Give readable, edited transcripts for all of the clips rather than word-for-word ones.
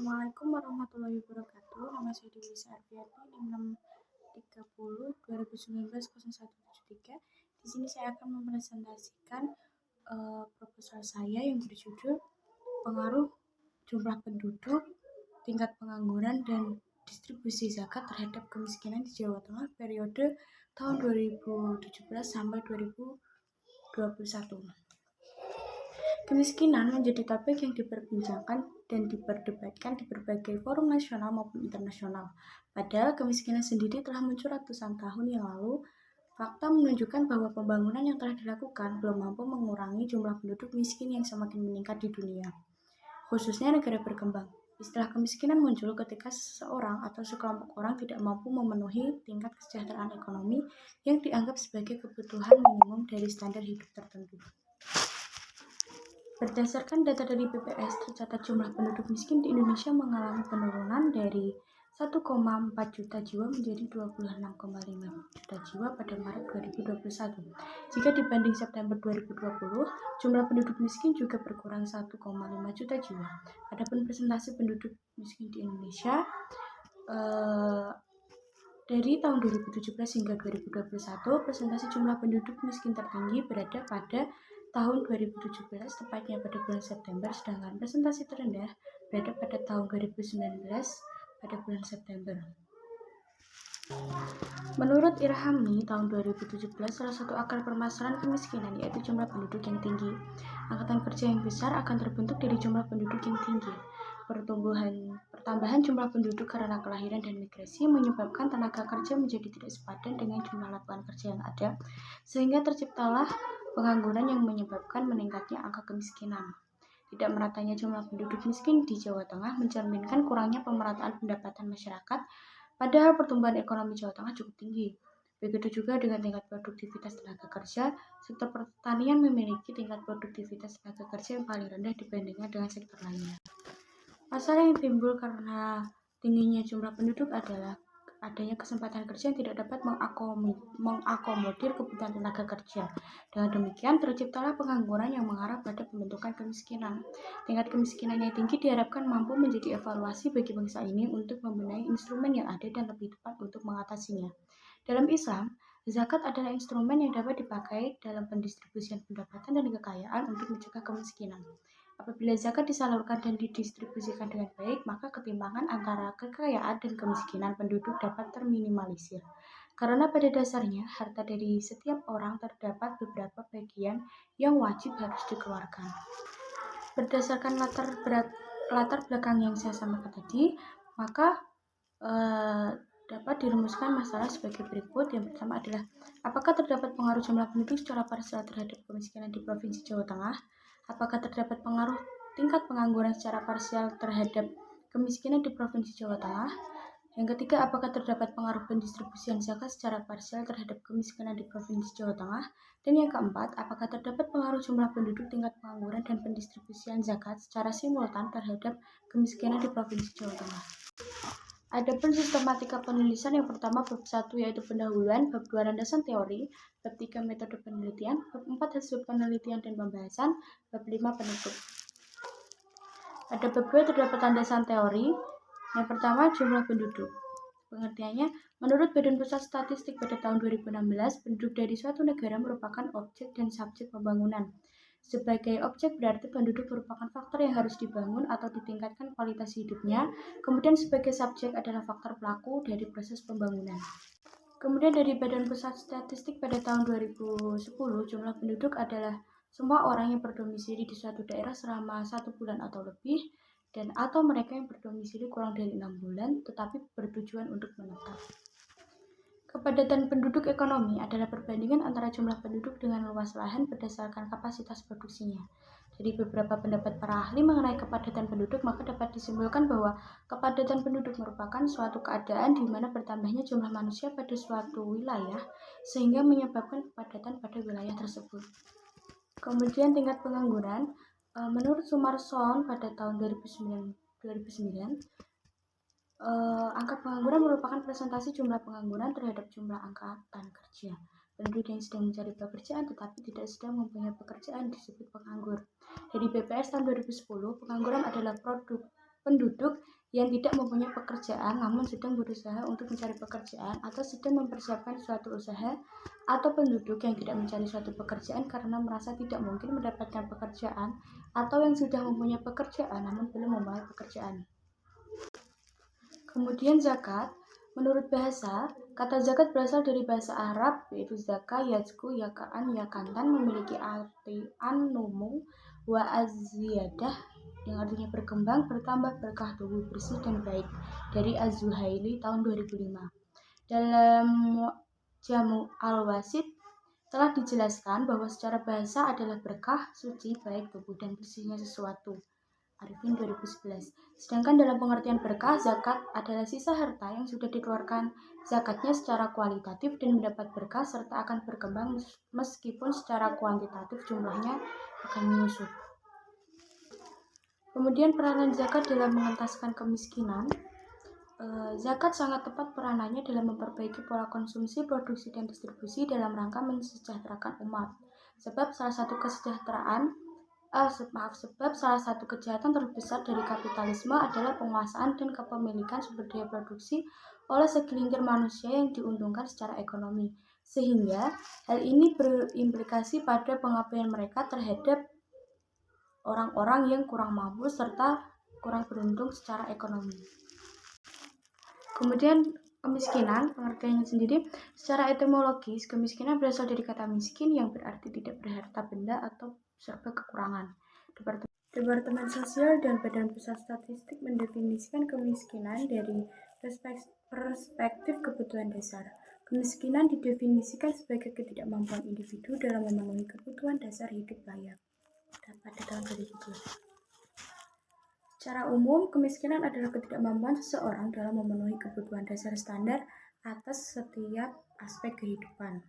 Assalamualaikum warahmatullahi wabarakatuh. Nama saya Dewi Arfiati, NIM 630 2019 0173. Di sini saya akan mempresentasikan proposal saya yang berjudul pengaruh jumlah penduduk, tingkat pengangguran, dan distribusi zakat terhadap kemiskinan di Jawa Tengah periode tahun 2017 sampai 2021. Kemiskinan menjadi topik yang diperbincangkan dan diperdebatkan di berbagai forum nasional maupun internasional. Padahal kemiskinan sendiri telah muncul ratusan tahun yang lalu. Fakta menunjukkan bahwa pembangunan yang telah dilakukan belum mampu mengurangi jumlah penduduk miskin yang semakin meningkat di dunia, khususnya negara berkembang. Istilah kemiskinan muncul ketika seseorang atau sekelompok orang tidak mampu memenuhi tingkat kesejahteraan ekonomi yang dianggap sebagai kebutuhan minimum dari standar hidup tertentu. Berdasarkan data dari BPS, tercatat jumlah penduduk miskin di Indonesia mengalami penurunan dari 1,4 juta jiwa menjadi 26,5 juta jiwa pada Maret 2021. Jika dibanding September 2020, jumlah penduduk miskin juga berkurang 1,5 juta jiwa. Adapun presentasi penduduk miskin di Indonesia dari tahun 2017 hingga 2021, presentasi jumlah penduduk miskin tertinggi berada pada tahun 2017, tepatnya pada bulan September, sedangkan presentasi terendah berada pada tahun 2019 pada bulan September. Menurut Irhami, tahun 2017 salah satu akar permasalahan kemiskinan yaitu jumlah penduduk yang tinggi. Angkatan kerja yang besar akan terbentuk dari jumlah penduduk yang tinggi. Pertambahan jumlah penduduk karena kelahiran dan migrasi menyebabkan tenaga kerja menjadi tidak sepadan dengan jumlah lapangan kerja yang ada, sehingga terciptalah pengangguran yang menyebabkan meningkatnya angka kemiskinan. Tidak meratanya jumlah penduduk miskin di Jawa Tengah mencerminkan kurangnya pemerataan pendapatan masyarakat, padahal pertumbuhan ekonomi Jawa Tengah cukup tinggi. Begitu juga dengan tingkat produktivitas tenaga kerja, sektor pertanian memiliki tingkat produktivitas tenaga kerja yang paling rendah dibandingkan dengan sektor lainnya. Masalah yang timbul karena tingginya jumlah penduduk adalah adanya kesempatan kerja yang tidak dapat mengakomodir kebutuhan tenaga kerja. Dengan demikian, terciptalah pengangguran yang mengarah pada pembentukan kemiskinan. Tingkat kemiskinan yang tinggi diharapkan mampu menjadi evaluasi bagi bangsa ini untuk membenahi instrumen yang ada dan lebih tepat untuk mengatasinya. Dalam Islam, zakat adalah instrumen yang dapat dipakai dalam pendistribusian pendapatan dan kekayaan untuk mencegah kemiskinan. Apabila zakat disalurkan dan didistribusikan dengan baik, maka ketimpangan antara kekayaan dan kemiskinan penduduk dapat terminimalisir. Karena pada dasarnya, harta dari setiap orang terdapat beberapa bagian yang wajib harus dikeluarkan. Berdasarkan latar belakang yang saya sampaikan tadi, maka dapat dirumuskan masalah sebagai berikut. Yang pertama adalah, apakah terdapat pengaruh jumlah penduduk secara parsial terhadap kemiskinan di Provinsi Jawa Tengah? Apakah terdapat pengaruh tingkat pengangguran secara parsial terhadap kemiskinan di Provinsi Jawa Tengah? Yang ketiga, apakah terdapat pengaruh pendistribusian zakat secara parsial terhadap kemiskinan di Provinsi Jawa Tengah? Dan yang keempat, apakah terdapat pengaruh jumlah penduduk, tingkat pengangguran, dan pendistribusian zakat secara simultan terhadap kemiskinan di Provinsi Jawa Tengah? Adapun sistematika penulisan, yang pertama bab 1 yaitu pendahuluan, bab 2 landasan teori, bab 3 metode penelitian, bab 4 hasil penelitian dan pembahasan, bab 5 penutup. Pada bab 2 terdapat landasan teori. Yang pertama, jumlah penduduk. Pengertiannya, menurut Badan Pusat Statistik pada tahun 2016, penduduk dari suatu negara merupakan objek dan subjek pembangunan. Sebagai objek berarti penduduk merupakan faktor yang harus dibangun atau ditingkatkan kualitas hidupnya. Kemudian sebagai subjek adalah faktor pelaku dari proses pembangunan. Kemudian dari Badan Pusat Statistik pada tahun 2010, jumlah penduduk adalah semua orang yang berdomisili di suatu daerah selama 1 bulan atau lebih, dan atau mereka yang berdomisili kurang dari 6 bulan tetapi bertujuan untuk menetap. Kepadatan penduduk ekonomi adalah perbandingan antara jumlah penduduk dengan luas lahan berdasarkan kapasitas produksinya. Dari beberapa pendapat para ahli mengenai kepadatan penduduk, maka dapat disimpulkan bahwa kepadatan penduduk merupakan suatu keadaan di mana bertambahnya jumlah manusia pada suatu wilayah sehingga menyebabkan kepadatan pada wilayah tersebut. Kemudian tingkat pengangguran, menurut Sumarson pada tahun 2009, angka pengangguran merupakan presentasi jumlah pengangguran terhadap jumlah angkatan kerja. Penduduk yang sedang mencari pekerjaan tetapi tidak sedang mempunyai pekerjaan disebut penganggur. Dari BPS tahun 2010, pengangguran adalah penduduk yang tidak mempunyai pekerjaan namun sedang berusaha untuk mencari pekerjaan atau sedang mempersiapkan suatu usaha, atau penduduk yang tidak mencari suatu pekerjaan karena merasa tidak mungkin mendapatkan pekerjaan, atau yang sudah mempunyai pekerjaan namun belum memulai pekerjaan. Kemudian zakat. Menurut bahasa, kata zakat berasal dari bahasa Arab yaitu zaka, yazku, yakaan, yakantan, memiliki arti an-numu wa az-ziyadah yang artinya berkembang, bertambah, berkah, tubuh, bersih, dan baik, dari Az-Zuhaili tahun 2005. Dalam Jamu al-Wasit telah dijelaskan bahwa secara bahasa adalah berkah, suci, baik, tubuh, dan bersihnya sesuatu. Arifin 2011. Sedangkan dalam pengertian berkah, zakat adalah sisa harta yang sudah dikeluarkan zakatnya secara kualitatif dan mendapat berkah serta akan berkembang meskipun secara kuantitatif jumlahnya akan menyusut. Kemudian peranan zakat dalam mengentaskan kemiskinan. Zakat sangat tepat peranannya dalam memperbaiki pola konsumsi, produksi, dan distribusi dalam rangka mensejahterakan umat. Sebab salah satu kejahatan terbesar dari kapitalisme adalah penguasaan dan kepemilikan sumber daya produksi oleh segelintir manusia yang diuntungkan secara ekonomi. Sehingga hal ini berimplikasi pada pengabdian mereka terhadap orang-orang yang kurang mampu serta kurang beruntung secara ekonomi. Kemudian kemiskinan, pengertiannya sendiri, secara etimologis, kemiskinan berasal dari kata miskin yang berarti tidak berharta benda atau serba kekurangan. Departemen Sosial dan Badan Pusat Statistik mendefinisikan kemiskinan dari perspektif kebutuhan dasar. Kemiskinan didefinisikan sebagai ketidakmampuan individu dalam memenuhi kebutuhan dasar hidup layak. Pada tahun 2017. Secara umum, kemiskinan adalah ketidakmampuan seseorang dalam memenuhi kebutuhan dasar standar atas setiap aspek kehidupan.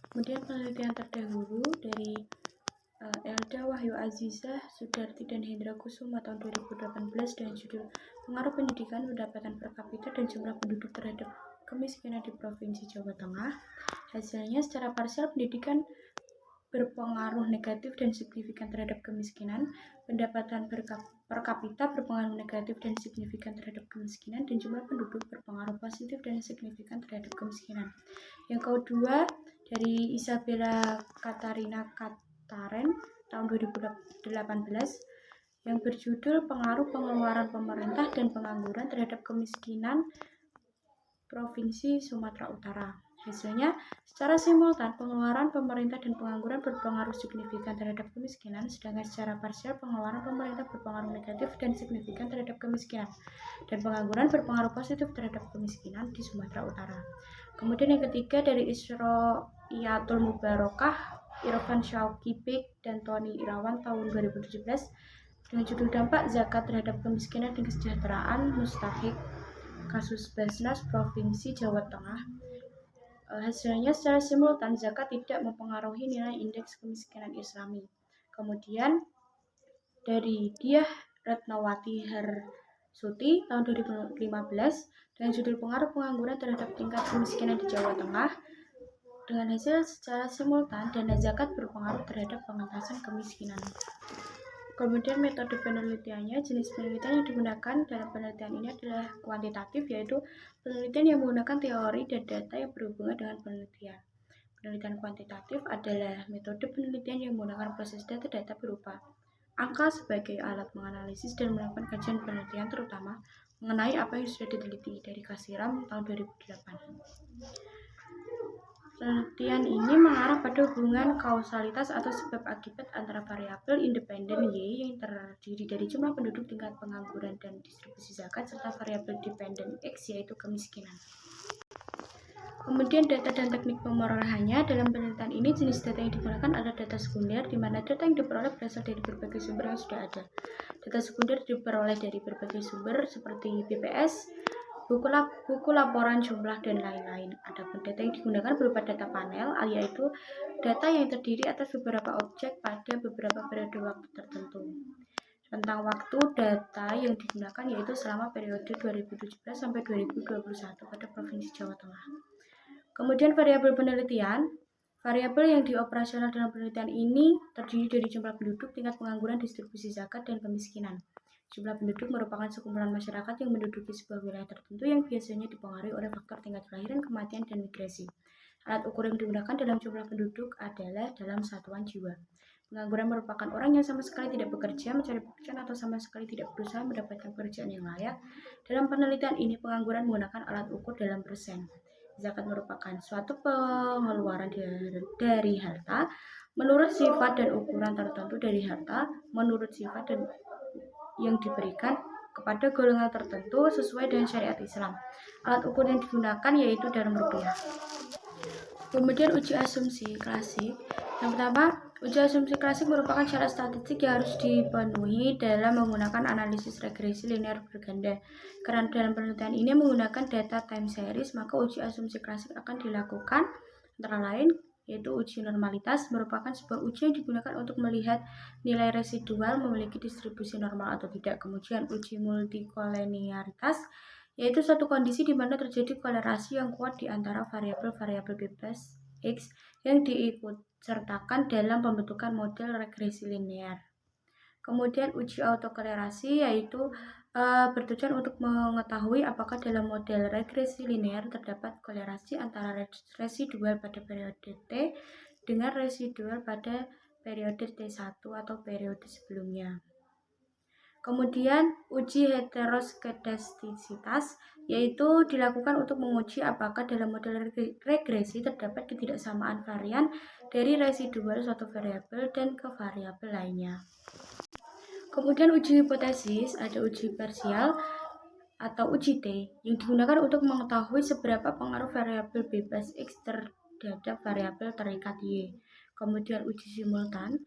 Kemudian penelitian terdahulu dari Elda Wahyu Azizah, Sudarti, dan Hendra Kusuma tahun 2018 dengan judul Pengaruh Pendidikan, Pendapatan per kapita, dan Jumlah Penduduk terhadap Kemiskinan di Provinsi Jawa Tengah. Hasilnya, secara parsial pendidikan berpengaruh negatif dan signifikan terhadap kemiskinan, pendapatan per kapita berpengaruh negatif dan signifikan terhadap kemiskinan, dan jumlah penduduk berpengaruh positif dan signifikan terhadap kemiskinan. Yang kedua, dari Isabella Katarina Kataren tahun 2018 yang berjudul Pengaruh Pengeluaran Pemerintah dan Pengangguran terhadap Kemiskinan Provinsi Sumatera Utara. Hasilnya, secara simultan, pengeluaran pemerintah dan pengangguran berpengaruh signifikan terhadap kemiskinan, sedangkan secara parsial pengeluaran pemerintah berpengaruh negatif dan signifikan terhadap kemiskinan, dan pengangguran berpengaruh positif terhadap kemiskinan di Sumatera Utara. Kemudian yang ketiga dari Isroiyatul Mubarokah, Irfan Syauqi Bek, dan Tony Irawan tahun 2017 dengan judul Dampak Zakat Terhadap Kemiskinan dan Kesejahteraan Mustahik Kasus Basnas Provinsi Jawa Tengah. Hasilnya secara simultan zakat tidak mempengaruhi nilai indeks kemiskinan Islami. Kemudian dari Diah Retnawati Hersuti tahun 2015 dengan judul Pengaruh Pengangguran terhadap Tingkat Kemiskinan di Jawa Tengah, dengan hasil secara simultan dana zakat berpengaruh terhadap pengentasan kemiskinan. Kemudian metode penelitiannya, jenis penelitian yang digunakan dalam penelitian ini adalah kuantitatif, yaitu penelitian yang menggunakan teori dan data yang berhubungan dengan penelitian. Penelitian kuantitatif adalah metode penelitian yang menggunakan proses data berupa angka sebagai alat menganalisis dan melakukan kajian penelitian terutama mengenai apa yang sudah diteliti, dari Kasiram tahun 2008. Penelitian ini mengarah pada hubungan kausalitas atau sebab akibat antara variabel independen Y yang terdiri dari jumlah penduduk, tingkat pengangguran, dan distribusi zakat, serta variabel dependen X yaitu kemiskinan. Kemudian data dan teknik pemerolehannya. Dalam penelitian ini jenis data yang digunakan adalah data sekunder, di mana data yang diperoleh berasal dari berbagai sumber yang sudah ada. Data sekunder diperoleh dari berbagai sumber seperti BPS, buku laporan jumlah, dan lain-lain. Adapun data yang digunakan berupa data panel, yaitu data yang terdiri atas beberapa objek pada beberapa periode waktu tertentu. Tentang waktu, data yang digunakan yaitu selama periode 2017 sampai 2021 pada Provinsi Jawa Tengah. Kemudian variabel penelitian. Variabel yang dioperasional dalam penelitian ini terdiri dari jumlah penduduk, tingkat pengangguran, distribusi zakat, dan kemiskinan. Jumlah penduduk merupakan sekumpulan masyarakat yang menduduki sebuah wilayah tertentu yang biasanya dipengaruhi oleh faktor tingkat kelahiran, kematian, dan migrasi. Alat ukur yang digunakan dalam jumlah penduduk adalah dalam satuan jiwa. Pengangguran merupakan orang yang sama sekali tidak bekerja, mencari pekerjaan, atau sama sekali tidak berusaha mendapatkan pekerjaan yang layak. Dalam penelitian ini, pengangguran menggunakan alat ukur dalam persen. Zakat merupakan suatu pengeluaran dari harta menurut sifat dan ukuran tertentu dari harta, menurut sifat dan yang diberikan kepada golongan tertentu sesuai dengan syariat Islam. Alat ukur yang digunakan yaitu dalam rupiah. Kemudian uji asumsi klasik. Yang pertama, uji asumsi klasik merupakan syarat statistik yang harus dipenuhi dalam menggunakan analisis regresi linear berganda. Karena dalam penelitian ini menggunakan data time series, maka uji asumsi klasik akan dilakukan antara lain yaitu uji normalitas, merupakan sebuah uji yang digunakan untuk melihat nilai residual memiliki distribusi normal atau tidak. Kemudian uji multikolinearitas, yaitu suatu kondisi di mana terjadi kolerasi yang kuat di antara variabel-variabel bebas X yang diikutsertakan dalam pembentukan model regresi linear. Kemudian uji autokolerasi, yaitu bertujuan untuk mengetahui apakah dalam model regresi linear terdapat kolerasi antara residual pada periode T dengan residual pada periode T1 atau periode sebelumnya. Kemudian uji heteroskedastisitas, yaitu dilakukan untuk menguji apakah dalam model regresi terdapat ketidaksamaan varian dari residual suatu variabel dan ke variabel lainnya. Kemudian uji hipotesis, ada uji parsial atau uji T yang digunakan untuk mengetahui seberapa pengaruh variabel bebas X terhadap variabel terikat Y. Kemudian uji simultan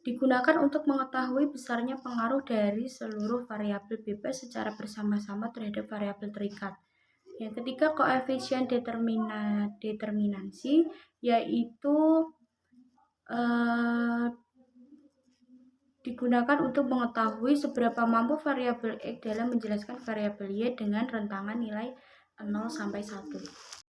digunakan untuk mengetahui besarnya pengaruh dari seluruh variabel bebas secara bersama-sama terhadap variabel terikat. Yang ketiga, koefisien determinansi, yaitu digunakan untuk mengetahui seberapa mampu variabel X dalam menjelaskan variabel Y dengan rentangan nilai 0 sampai 1.